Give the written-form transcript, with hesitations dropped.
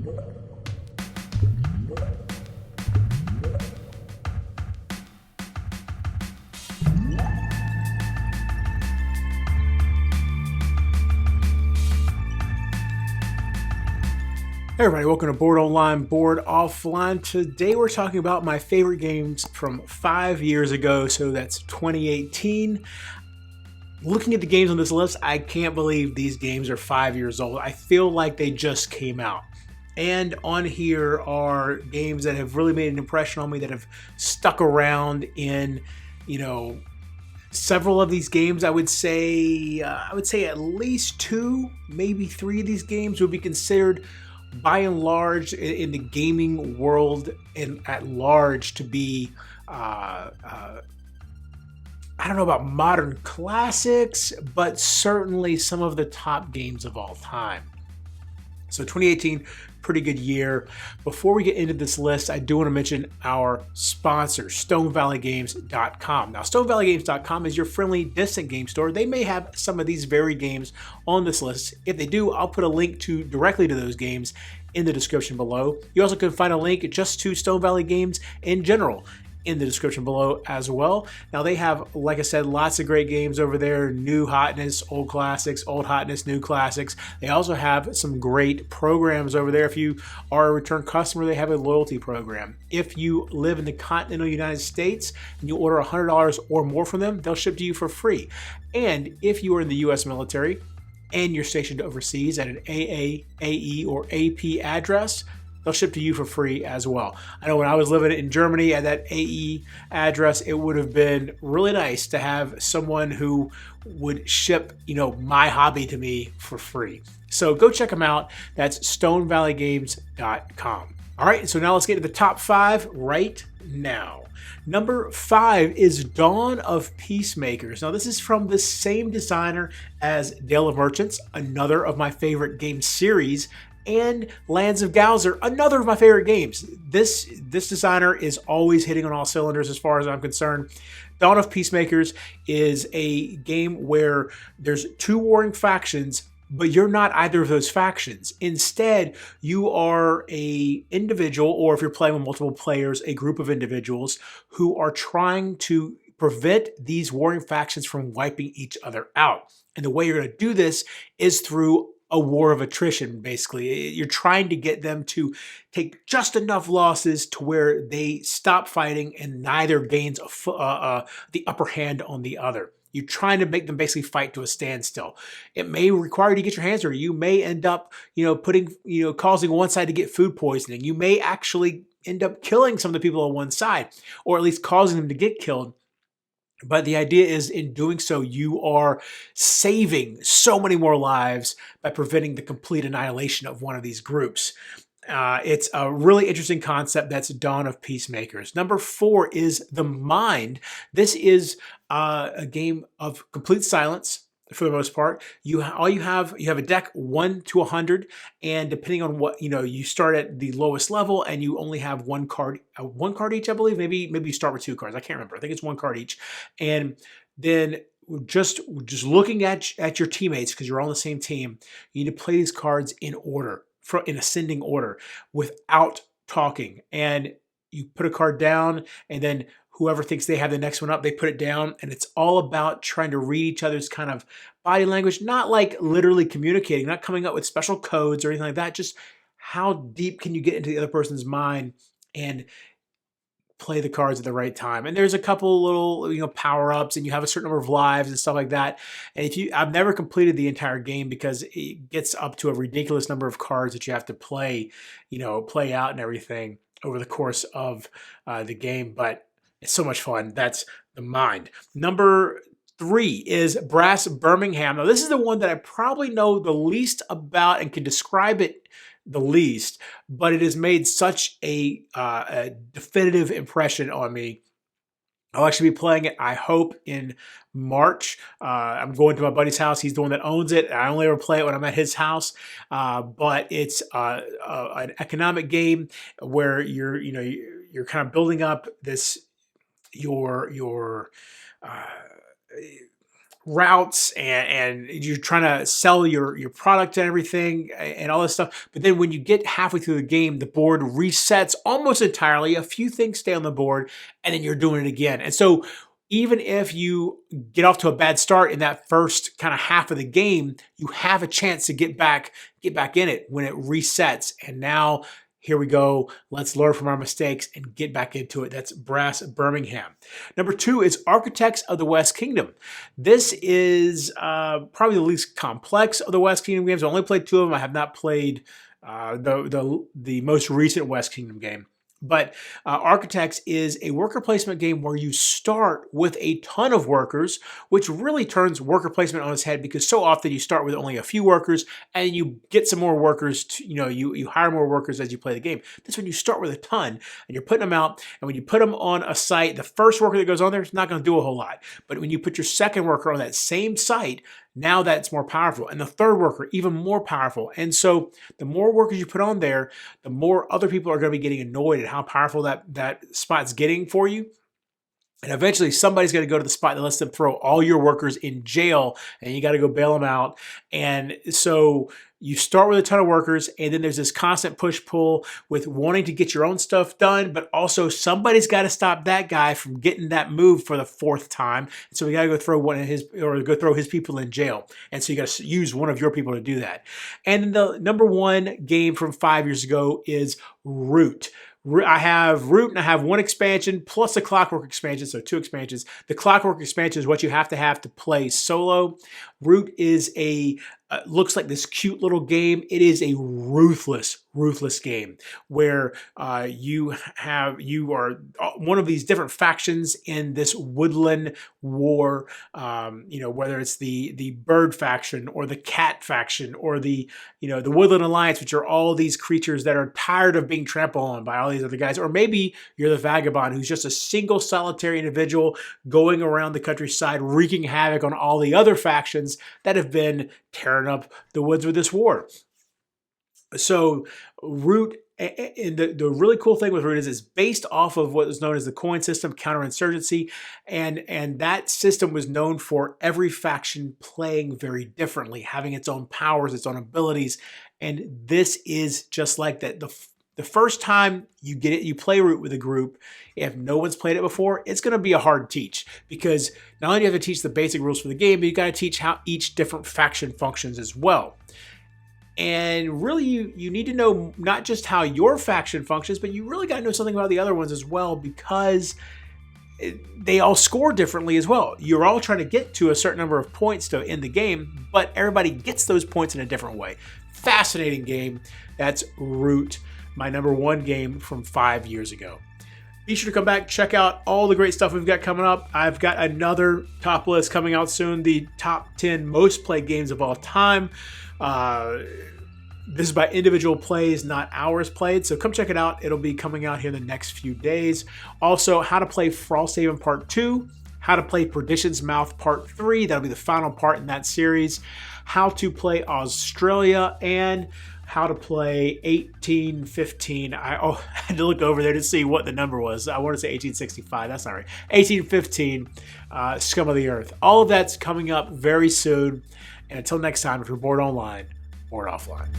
Hey everybody, welcome to Board Online, Board Offline. Today we're talking about my favorite games from 5 years ago, so that's 2018. Looking at the games on this list, I can't believe these games are 5 years old. I feel like they just came out. And on here are games that have really made an impression on me, that have stuck around in, several of these games. I would say at least 2, maybe 3 of these games would be considered by and large in the gaming world and at large to be I don't know about modern classics, but certainly some of the top games of all time. So 2018, pretty good year. Before we get into this list, I do want to mention our sponsor, StoneValleyGames.com. Now, StoneValleyGames.com is your friendly, distant game store. They may have some of these very games on this list. If they do, I'll put a link directly to those games in the description below. You also can find a link just to Stone Valley Games in general in the description below as well. Now they have, like I said, lots of great games over there, new hotness, old classics, old hotness, new classics. They also have some great programs over there. If you are a return customer, they have a loyalty program. If you live in the continental United States and you order $100 or more from them, they'll ship to you for free. And if you are in the US military and you're stationed overseas at an AA, AE, or AP address, they'll ship to you for free as well. I know when I was living in Germany at that AE address, it would have been really nice to have someone who would ship, my hobby to me for free. So go check them out. That's StoneValleyGames.com. All right, so now let's get to the top 5 right now. Number 5 is Dawn of Peacemakers. Now this is from the same designer as Dale of Merchants, another of my favorite game series, and Lands of Gowser, another of my favorite games. This designer is always hitting on all cylinders as far as I'm concerned. Dawn of Peacemakers is a game where there's 2 warring factions, but you're not either of those factions. Instead, you are a individual, or if you're playing with multiple players, a group of individuals who are trying to prevent these warring factions from wiping each other out. And the way you're going to do this is through a war of attrition, basically. You're trying to get them to take just enough losses to where they stop fighting and neither gains the upper hand on the other. You're trying to make them basically fight to a standstill. It may require you to get your hands dirty. You may end up, causing one side to get food poisoning. You may actually end up killing some of the people on one side, or at least causing them to get killed. But the idea is, in doing so, you are saving so many more lives by preventing the complete annihilation of one of these groups. It's a really interesting concept. That's Dawn of Peacemakers. Number 4 is The Mind. This is a game of complete silence for the most part. You have a deck 1 to 100, and depending on what you start at the lowest level, and you only have one card each, I believe. Maybe you start with 2 cards. I can't remember. I think it's 1 card each, and then just looking at your teammates, because you're on the same team, you need to play these cards in order, in ascending order, without talking. And you put a card down, and then whoever thinks they have the next one up, they put it down, and it's all about trying to read each other's kind of body language, not like literally communicating, not coming up with special codes or anything like that, just how deep can you get into the other person's mind and play the cards at the right time. And there's a couple little, power-ups, and you have a certain number of lives and stuff like that. And I've never completed the entire game because it gets up to a ridiculous number of cards that you have to play out and everything over the course of the game. But it's so much fun. That's The Mind. Number 3 is Brass Birmingham. Now, this is the one that I probably know the least about and can describe it the least, but it has made such a definitive impression on me. I'll actually be playing it, I hope, in March. I'm going to my buddy's house. He's the one that owns it. I only ever play it when I'm at his house, but it's an economic game where you're kind of building up this your routes and you're trying to sell your product and everything and all this stuff. But then when you get halfway through the game, the board resets almost entirely. A few things stay on the board, and then you're doing it again. And so even if you get off to a bad start in that first kind of half of the game, you have a chance to get back in it when it resets. And now here we go. Let's learn from our mistakes and get back into it. That's Brass Birmingham. Number 2 is Architects of the West Kingdom. This is probably the least complex of the West Kingdom games. I only played 2 of them. I have not played the most recent West Kingdom game. But Architects is a worker placement game where you start with a ton of workers, which really turns worker placement on its head, because so often you start with only a few workers and you get some more workers. You hire more workers as you play the game. That's when you start with a ton and you're putting them out. And when you put them on a site, the first worker that goes on there is not going to do a whole lot. But when you put your second worker on that same site, now that's more powerful. And the third worker, even more powerful. And so the more workers you put on there, the more other people are going to be getting annoyed at how powerful that spot's getting for you. And eventually somebody's going to go to the spot that lets them throw all your workers in jail, and you got to go bail them out. And so you start with a ton of workers, and then there's this constant push-pull with wanting to get your own stuff done, but also somebody's got to stop that guy from getting that move for the 4th time. And so we got to go throw his people in jail. And so you got to use one of your people to do that. And the number 1 game from 5 years ago is Root. I have Root, and I have 1 expansion plus a Clockwork expansion, so 2 expansions. The Clockwork expansion is what you have to play solo. Root is looks like this cute little game. It is a ruthless game where you are one of these different factions in this woodland war. Whether it's the bird faction or the cat faction or the Woodland Alliance, which are all these creatures that are tired of being trampled on by all these other guys. Or maybe you're the vagabond who's just a single solitary individual going around the countryside wreaking havoc on all the other factions that have been tearing up the woods with this war. So Root, and the really cool thing with Root is it's based off of what is known as the coin system, counterinsurgency, and that system was known for every faction playing very differently, having its own powers, its own abilities, and this is just like that. The first time you get it, you play Root with a group, if no one's played it before, it's going to be a hard teach, because not only do you have to teach the basic rules for the game, but you got to teach how each different faction functions as well. And really, you need to know not just how your faction functions, but you really got to know something about the other ones as well, because they all score differently as well. You're all trying to get to a certain number of points to end the game, but everybody gets those points in a different way. Fascinating game. That's Root, my number 1 game from 5 years ago. Be sure to come back, check out all the great stuff we've got coming up. I've got another top list coming out soon, the top 10 most played games of all time. This is by individual plays, not hours played. So come check it out. It'll be coming out here in the next few days. Also, how to play Frosthaven Part 2, how to play Perdition's Mouth Part 3. That'll be the final part in that series. How to play Australia, and how to play 1815. I had to look over there to see what the number was. I want to say 1865. That's not right. 1815, Scum of the Earth. All of that's coming up very soon. And until next time, if you're bored online, bored offline.